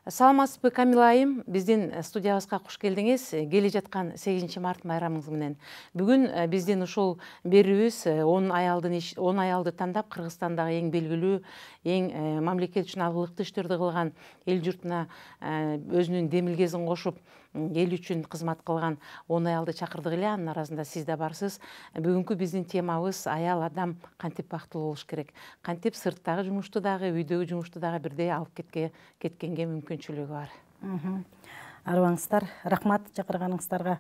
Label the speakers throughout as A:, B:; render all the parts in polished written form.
A: Саламатсызбы, Камила айым, биздин студиябызга куш келдиңиз. Келе жаткан 8 март майрамыңыз менен. Бүгүн биздин ушул берүүбүз 10 аялды тандап Кыргызстандагы эң белгилүү, эң мамлекет үчүн алгылыктуу иштерди кылган, эл журтуна өзүнүн демилгесин кошуп, эл үчүн кызмат кылган 10 аялды чакырдык эле. Анын арасында сиз да барсыз. Бүгүнкү биздин темабыз аял адам кантип бактылуу болуш керек, кантип сырттагы жумушту дагы, үйдөгү жумушту дагы бирдей алып кеткенге мүмкүнчүлүгү бар.
B: Арыбаңыздар, рахмат чакырганыңыздарга.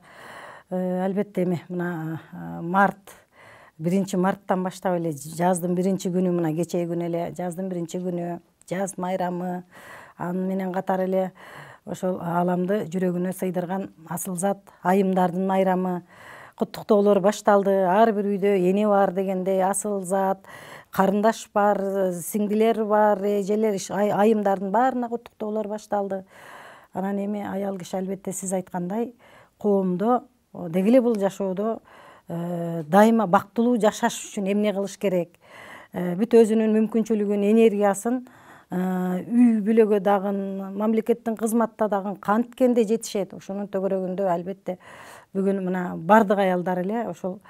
B: Албетте эми мына март 1 марттан баштап эле жаздын 1-күнү, мына кечээ күнү эле жаздын 1-күнү, жаз майрамы, аны менен катар эле ошол ааламды жүрөгүнө сыйдырган асыл зат айымдардын майрамы, куттуктоолор башталды. Ар бир үйдө эне бар дегендей, асыл зат, карындаш бар, сиңдилер бар, эжелер, айымдардын баарына куттуктоолор башталды. Анан эми аял киши албетте сиз айткандай коомдо деги эле бул жашоодо дайыма бактылуу жашаш үчүн эмне кылыш керек? Бүт өзүнүн мүмкүнчүлүгүн, энергиясын үй бүлөгө дагы, мамлекеттин кызматта дагы канткенде жетишет. Ошонун төгөрөгүндө албетте бүгүн мына бардык аялдар эле ошол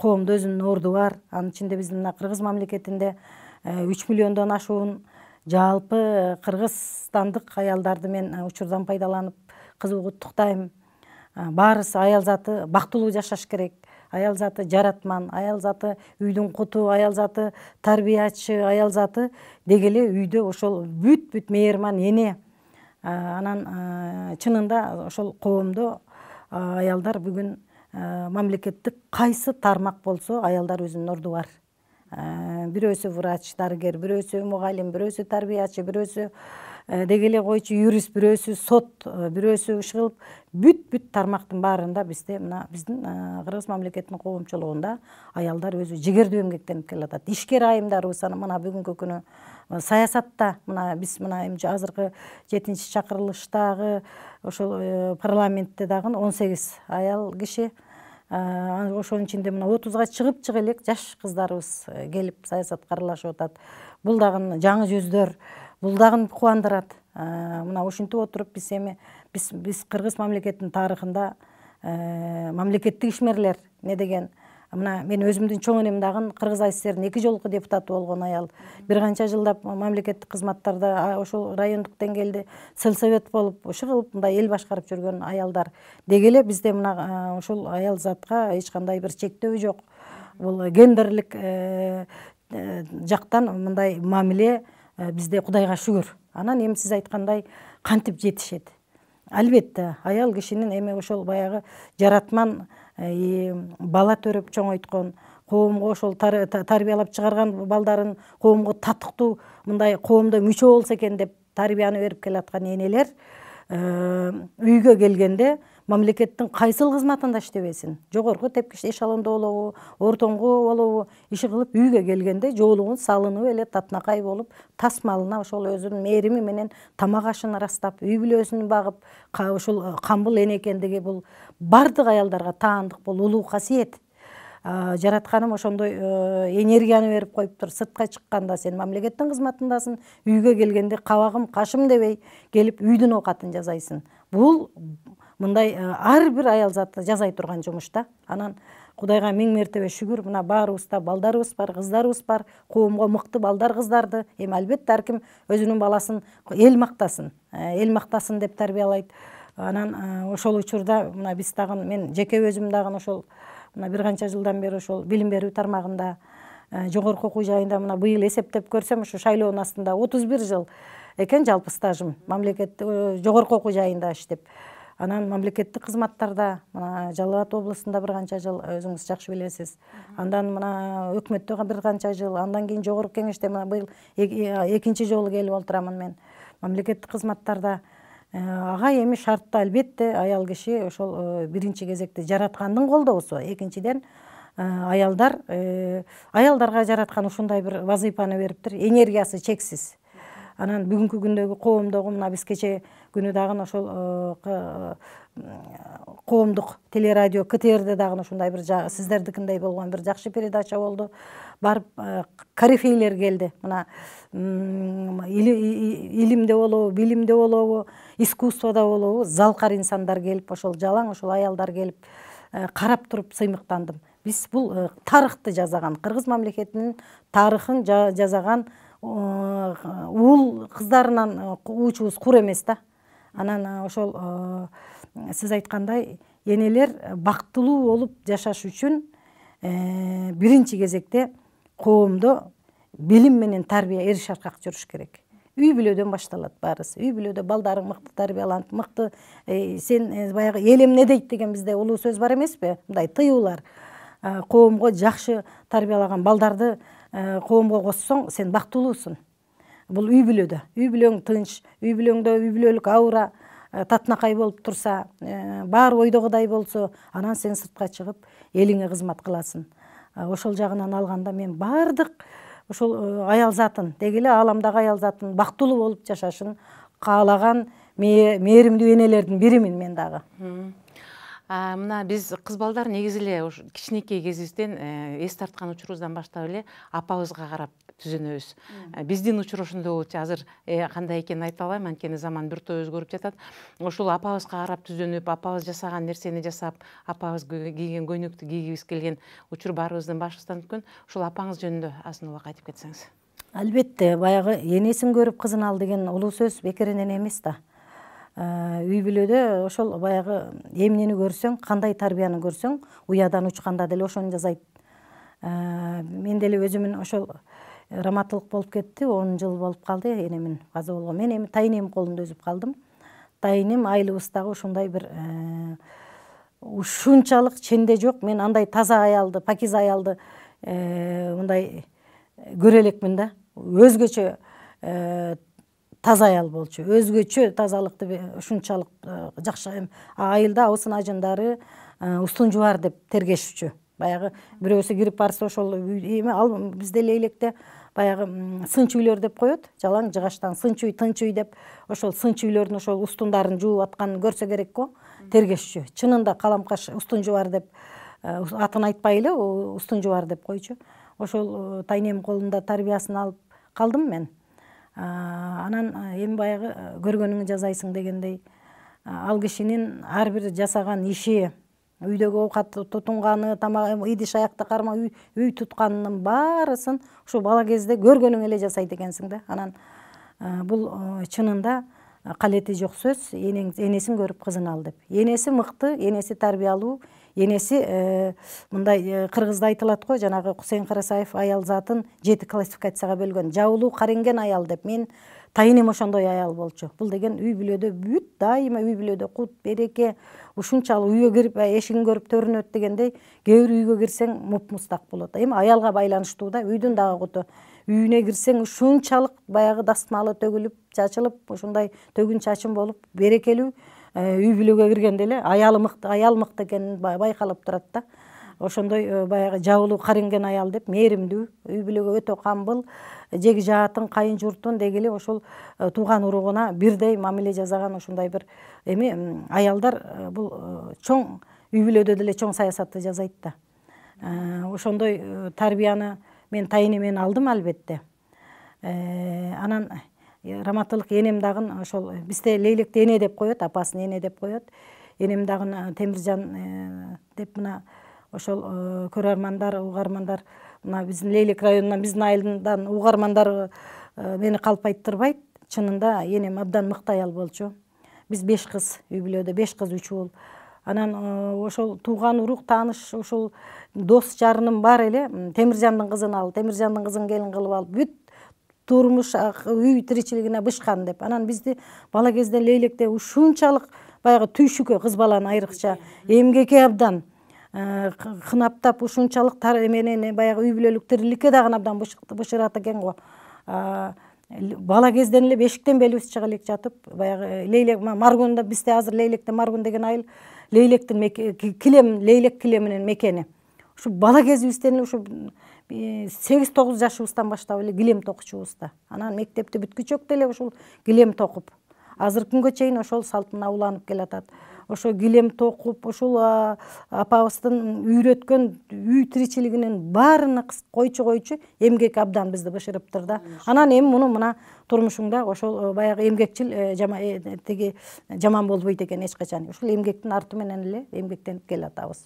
B: коомдо өзүнүн орду бар. Анын ичинде биздин мына Кыргыз мамлекетинде 3 миллиондон ашуун жалпы кыргызстандык аялдарды мен учурдан пайдаланып кызуу куттуктайм. Баарысы аял заты бактылуу жашаш керек. Аял заты жаратман, аял заты үйдүн куту, аял заты тарбиячы, аял заты деги эле үйдө ошол бүт мээрман эне. Анан чынында ошол коомдо аялдар бүгүн мамлекеттик кайсы тармак болсо аялдар өзүнүн орду бар. Бирөөсү врач, дарыгер, бирөөсү мугалим, бирөөсү тарбиячы, бирөөсү деги эле койчу юрист, бирөөсү сот, бирөөсү ишкылып, бүт тармактын баарында бизде мына биздин Кыргыз мамлекетинин коомчулугунда аялдар өзү жигердүү эмгектенип келатат. Ишкер айымдарыбыз мына бүгүнкү күнү саясатта мына биз мына азыркы 7-чакырылыштагы ошол парламентте дагы 18 аял киши, ошонун ичинде мына 30га чыгып элек жаш кыздарыбыз келип саясатка аралашып атат. Бул дагы жаңы жүздөр, бул дагы кубандырат. Мына ушинтип отуруп биз Кыргыз мамлекетинин тарыхында мамлекеттик ишмерлер не деген, мына мен өзүмдүн чоң энем дагы Кыргыз АССРдин 2 жолку депутаты болгон аял. Бир канча жылдап мамлекеттик кызматтарда ошол райондук деңгээлде сельсовет болуп, ушул кылып мындай эл башкарып жүргөн аялдар. Деги эле бизде мына ушул аял затка эч кандай бир чектөө жок. Бул гендерлик жактан мындай мамиле бизде Кудайга шүгүр. Анан эми сиз айткандай кантип жетишет? Албетте аял кишинин эми ошол баягы жаратман бала төрөп чоңойткон, коомго ошол тарбиялап чыгарган балдарын коомго татыктуу мындай коомдо мүчө болсо экен деп тарбияны берип келаткан энелер үйгө келгенде мамлекеттин кайсыл кызматында иштебесин, жогорку тепкич эшелондо болобу, ортоңку болобу, иши кылып үйгө келгенде жоолугун салынып эле татынакай болуп, тасмалына ошол өзүнүн мээрими менен тамак ашын ырастап, үй бүлөсүн багып, ушул камбыл эне экендиги бул бардык аялдарга таандык, бул улуу касиет. Жаратканым ошондой энергияны берип коюптур. Сыртка чыкканда сен мамлекеттин кызматындасың, үйгө келгенде кабагым кашым дебей келип үйдүн оокатын жасайсың. Бул мындай ар бир аял заты жасай турган жумуш да. Анан Кудайга миң мертебе шүгүр, мына баарыбызда балдарыбыз бар, кыздарыбыз бар, коомго мыкты балдар кыздарды. Эми албетте ар ким өзүнүн баласын эл мактасын деп тарбиялайт. Анан ошол учурда мына биз дагы, мен жеке өзүм дагы ошол мына бир канча жылдан бери ошол билим берүү тармагында, жогорку окуу жайында мына быйыл эсептеп көрсөм ушу шайлоонун астында 31 жыл экен жалпы стажым мамлекеттик жогорку окуу жайында иштеп. Анан мамлекеттик кызматтарда мына Жалал Абад облусунда бир канча жыл өзүңүз жакшы билесиз. Андан мына өкмөттө бир канча жыл, андан кийин жогорку кеңеште мына быйыл 2-нчи жолу келип отурамын мен. Мамлекеттик кызматтарда ага эми шарттуу албетте аял киши ошол биринчи кезекте жараткандын колдоосу, экинчиден аялдарга жараткан ушундай бир вазыйпаны бериптир, энергиясы чексиз. Анан бүгүнкү күндөгү коомдогу мына биз кече күнү дагы ошол коомдук телерадио КТРде дагы ушундай бир сиздердикиндей болгон бир жакшы передача болду. Барып корифейлер келди. Мына илимде болобу, билимде болобу, искусствода болобу залкар инсандар келип, ошол жалаң ошол аялдар келип карап туруп сыймыктандым. Биз бул тарыхты жазаган, кыргыз мамлекетинин тарыхын жазаган уул кыздарынан уучубуз кур эмес да. Анан ошол сиз айткандай энелер бактылуу болуп жашаш үчүн биринчи кезекте коомдо билим менен тарбия эри шаркак жүрүш керек. Үй бүлөдөн башталат баарысы. Үй бүлөдө балдарың мыкты тарбияланып, мыкты сен баягы элем эмне дейт деген бизде улуу сөз бар эмеспи? Мындай тыюулар. Коомго жакшы тарбиялаган балдарды коомго коссоң, сен бактылуусуң. Бул үй бүлөдө. Үй бүлөң тынч, үй бүлөңдө үй бүлөлүк аура татынакай болуп турса, баары ойдогудай болсо, анан сен сыртка чыгып элиңе кызмат кыласың. Ошол жагынан алганда мен баардык ошол аял затын, деги эле ааламдагы аял затын бактылуу болуп жашашын каалаган мээримдүү энелердин биримин мен дагы.
A: Мына биз кыз балдар негизи эле кичинекей кезибизден эс тарткан учурубуздан баштап эле апабызга карап түзөнөбүз. Биздин учур ошондой азыр кандай экенин айта албайм, анткени заман биртоп өзгөрүп жатат. Ошол апабызга карап түзөнүп, апабыз жасаган нерсени жасап, апабыз кийген көйнөктү кийгибиз келген учур баарыбыздын башыбыздан өткөн. Ошол апаңыз жөнүндө азын улак айтып кетсеңиз.
B: Албетте, баягы энесин көрүп кызын ал деген улуу сөз бекеринен эмес да. Үй бүлөдө ошол баягы эмнени көрсөң, кандай тарбияны көрсөң, уядан учканда деле ошону жасайт. Мен деле өзүмүн ошол раматылык болуп кетти, 10 жыл болуп калды энемин каза болгон. Мен эми тайынем колунда өсүп калдым. Тайынем айылыбыз дагы ушундай бир ушунчалык ченде жок. Мен андай таза аялды, пакиз аялды мындай көрө элекмин да. Өзгөчө таза аял болчу. Өзгөчө тазалыкты ушунчалык жакшы айылда абысын ажындары устун жубар деп тергешчү. Баягы бирөөсү кирип барса ошол эме ал бизде лейлекте баягы сынчы үйлөр деп коет. Жалаң жыгаштан сынчы үй, тынчы үй деп ошол сынчы үйлөрдүн ошол устундарын жууп атканын көрсө керек го, тергешчү. Чынында каламкаш устун жубар деп атын айтпай эле устун жубар деп койчу. Ошол тайнем колунда тарбиясын алып калдым мен. Анан эми баягы көргөнүңдү жасайсың дегендей, ал кишинин ар бир жасаган иши, үйдөгү оокат тутунганы, тамак идиш аякты карма үй тутканынын баарысын ушу бала кезде көргөнүң эле жасайт экенсиң да. Анан бул чынында калети жок сөз, энесин көрүп кызын ал деп. Энеси мыкты, энеси тарбиялуу, энеси мындай кыргызда айтылат го, жанагы Кусейин Карасаев аял затын 7 классификацияга бөлгөн. Жабылуу, каренген аял деп. Мен тайынем ошондой аял болчу. Бул деген үй бүлөдө бүт дайыма үй бүлөдө кут, береке, ушунчалык үйгө кирип эшигин көрүп төрүнөт дегендей, кээ бир үйгө кирсең муп-мустак болот. Эми аялга байланыштуу да, үйдүн дагы куту. Үйүнө кирсең ушунчалык баягы дастмалы төгүлүп, чачылып, ушундай төгүн чачын болуп, берекелүү үй бүлөгө киргенде эле аял мыкты экенин байкалып турат да. Ошондой баягы жабылуу, каренген аял деп, мээримдүү, үй бүлөгө өтө камбыл, жеги жаатын, кайын журтун деги эле ошол тууган уругуна бирдей мамиле жасаган ушундай бир эми аялдар бул чоң үй бүлөдө деле чоң саясатты жасайт да. Ошондой тарбияны мен тайынемен алдым албетте. Анан раматылык энем дагы ошол бизде лейлекте эне деп коет, апасын эне деп коет. Энем дагы Темиржан деп мына ошол көрөрмандар, угармандар, мына биздин Лейлек районунан, биздин айылдан угармандар мени калп айттырбайт. Чынында энем абдан мыкты аял болчу. Биз 5 кыз, үй бүлөдө 5 кыз 3 уул. Анан ошол тууган урук, тааныш, ошол дос жарынын баары эле Темиржандын кызын ал, Темиржандын кызын келин кылып алып, бүт турмуш үй тиричилигине бышкан деп. Анан бизди бала кезде Лейлекте ушунчалык баягы түйшүккө кыз баланы айрыкча эмгекке абдан кынаптап ушунчалык менен баягы үй бүлөлүк тириликке дагы абдан бышырат экен го. Бала кезден эле бешиктен белибиз чыга элек жатып, баягы Лейлек Маргунда, бизде азыр Лейлекте Маргун деген айыл, Лейлектин килем, Лейлек килеминин мекени. Ушу бала кезибизден эле ушу 8-9 жашыбыздан баштап эле килем токучубуз да. Анан мектепти бүткүчөк деле ушул килем токуп, азыркы күнгө чейин ошол салт мына уланып келатат. Ошо килем токуп, ошол апабыздын үйрөткөн үй тиричилигинин баарына койчу эмгек абдан бизди бышырыптыр да. Анан эми муну мына турмушуңда ошол баягы эмгекчил тиги жаман болбойт экен эч качан. Ушул эмгектин арты менен эле эмгектенип келатабыз.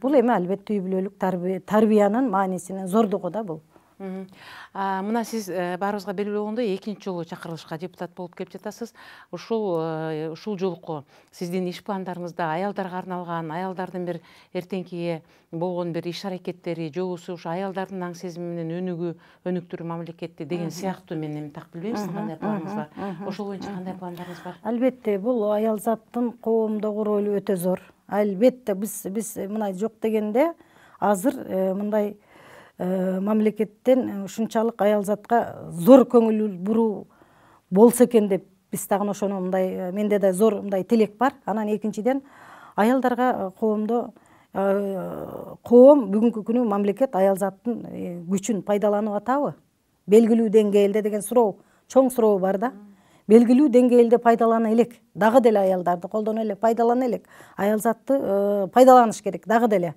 B: Бул эми албетте үй бүлөлүк тарбиянын маанисинин зордугу да бул.
A: Мына сиз баарыбызга белгилүү болгондой экинчи жолу чакырылышка депутат болуп келип жатасыз. Ушул жолку сиздин иш пландарыңызда аялдарга арналган, аялдардын бир эртеңкиге болгон бир иш аракеттери, жобосу, ушу аялдардын аң сезими менен өнүктүрүү мамлекетти деген сыяктуу мен эми так билбейм, сиздин кандай планыңыз бар? Ошол боюнча кандай пландарыңыз бар?
B: Албетте, бул аялзаттын коомдогу ролу өтө зор. Албетте, биз мына жок дегенде азыр мындай мамлекеттен ушунчалык аялзатка зор көңүл буруу болсо экен деп биз дагы ошону мындай менде да зор мындай тилек бар. Анан экинчиден аялдарга коом бүгүнкү күнү мамлекет аялзаттын күчүн пайдаланып атабы? Белгилүү деңгээлде деген суроо, чоң суроо бар да. Белгилүү деңгээлде пайдалана элек, дагы деле аялдарды колдоно элек, пайдалана элек. Аялзатты пайдаланыш керек дагы деле.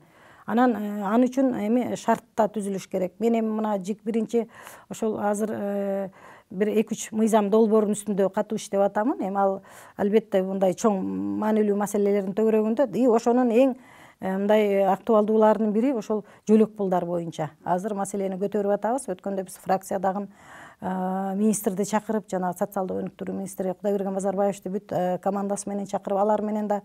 B: Анан аны үчүн эми шартта түзүлүш керек. Мен эми мына биринчи ошол азыр бир 2-3 мыйзам долбоорунун үстүндө катуу иштеп атамын. Эми ал албетте мындай чоң маанилүү маселелердин төгөрөгүндө ошонун эң мындай актуалдууларынын бири ошол жөлөк пулдар боюнча. Азыр маселени көтөрүп атабыз. Өткөндө биз фракциядагы министрди чакырып, жана социалдык өнүктүрүү министри Кудайберген Базарбаевичти бүт командасы менен чакырып, алар менен да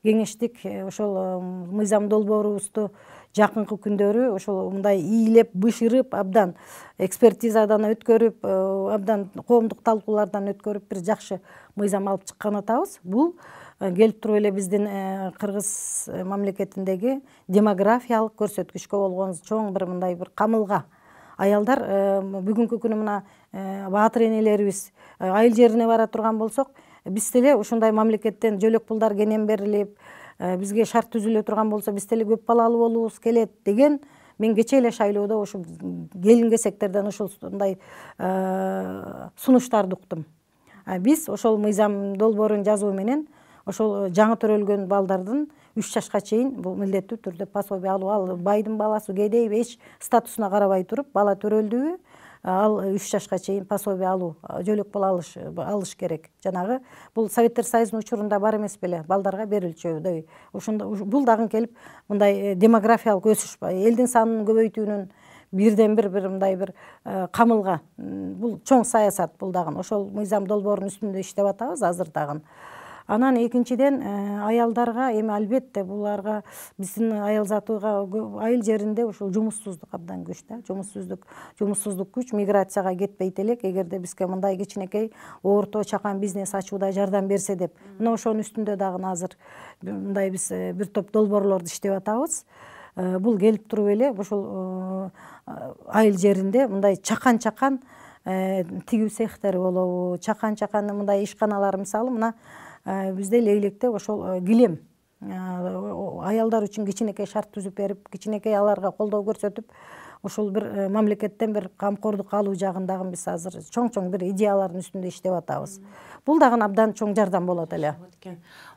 B: кеңештик. Ошол мыйзам долбоорубузду жакынкы күндөрү ошол мындай ийилеп, бышырып, абдан экспертизадан өткөрүп, абдан коомдук талкуулардан өткөрүп бир жакшы мыйзам алып чыккан атабыз. Бул келип туруп эле биздин Кыргыз мамлекетиндеги демографиялык көрсөткүчкө болгон чоң бир мындай бир камылга. Аялдар бүгүнкү күнү мына баатыр энелерибиз айыл жерине бара турган болсок, биз деле ушундай мамлекеттен жөлөк пулдар кенен берилип, бизге шарт түзүлө турган болсо, биз деле көп балалуу болуубуз келет деген мен кече эле шайлоодо ушу келин кесектерден ушундай сунуштарды уктум. Биз ошол мыйзам долбоорун жазуу менен ошол жаңы төрөлгөн балдардын 3 жашка чейин бул милдеттүү түрдө пособие алуу, ал байдын баласы, кедей, эч статусуна карабай туруп, бала төрөлдүбү, ал 3 жашка чейин пособие алуу, жөлөк пул алыш керек. Жанагы бул Советтер Союзунун учурунда бар эмес беле, балдарга берилчү. Ошондо бул дагы келип мындай демографиялык өсүш, элдин санын көбөйтүүнүн бирден бир мындай бир камылга. Бул чоң саясат, бул дагы ошол мыйзам долбоорунун үстүндө иштеп атабыз азыр дагы. Анан экинчиден аялдарга эми албетте буларга биздин аялзатыга айыл жеринде ушул жумуссуздук абдан күч да. Жумуссуздук күч миграцияга кетпейт элек, эгерде бизге мындай кичинекей орто чакан бизнес ачууда жардам берсе деп. Мына ошонун үстүндө дагы азыр мындай биз бир топ долбоорлорду иштеп атабыз. Бул келип туруп эле ушул айыл жеринде мындай чакан тигүү цехтери болобу, чакан мындай ишканалар, мисалы мына бизде лейлекте ошол килем аялдар үчүн кичинекей шарт түзүп берип, кичинекей аларга колдоо көрсөтүп, ошол бир мамлекеттен бир камкордук алуу жагындагы биз азыр чоң бир идеялардын үстүндө иштеп атабыз. Бул дагы абдан чоң жардам болот эле.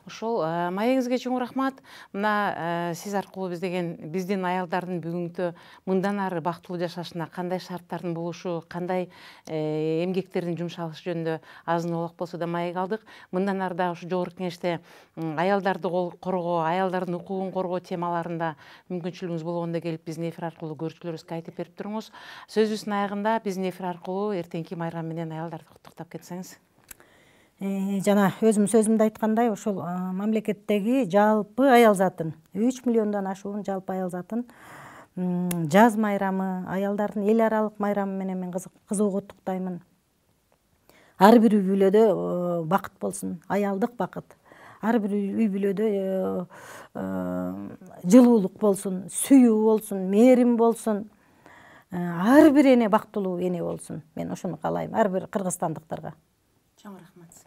A: Ошол маегиңизге чоң рахмат. Мына сиз аркылуу биздин аялдардын бүгүнкү мындан ары бактылуу жашашына кандай шарттардын болушу, кандай эмгектердин жумшалышы жөнүндө азын олак болсо да маек алдык. Мындан ары да ушу жогорку кеңеште аялдарды коргоо, аялдардын укугун коргоо темаларында мүмкүнчүлүгүңүз болгондо келип биздин эфир аркылуу көрүүчүлөрүбүзгө айтып берип туруңуз. Сөзүбүздүн аягында биздин эфир аркылуу эртеңки майрам менен аялдарды куттуктап кетсеңиз.
B: Жана өзүм сөзүмдө айткандай, ошол мамлекеттеги жалпы аялзатын 3 миллиондон ашуун жалпы аялзатын жаз майрамы, аялдардын эл аралык майрамы менен мен кызуу куттуктаймын. Ар бир үй бүлөдө бакыт болсун, аялдык бакыт. Ар бир үй бүлөдө жылуулук болсун, сүйүү болсун, мээрим болсун. Ар бир эне бактылуу эне болсун. Мен ошону каалайм ар бир кыргызстандыктарга.
A: Чоң рахмат.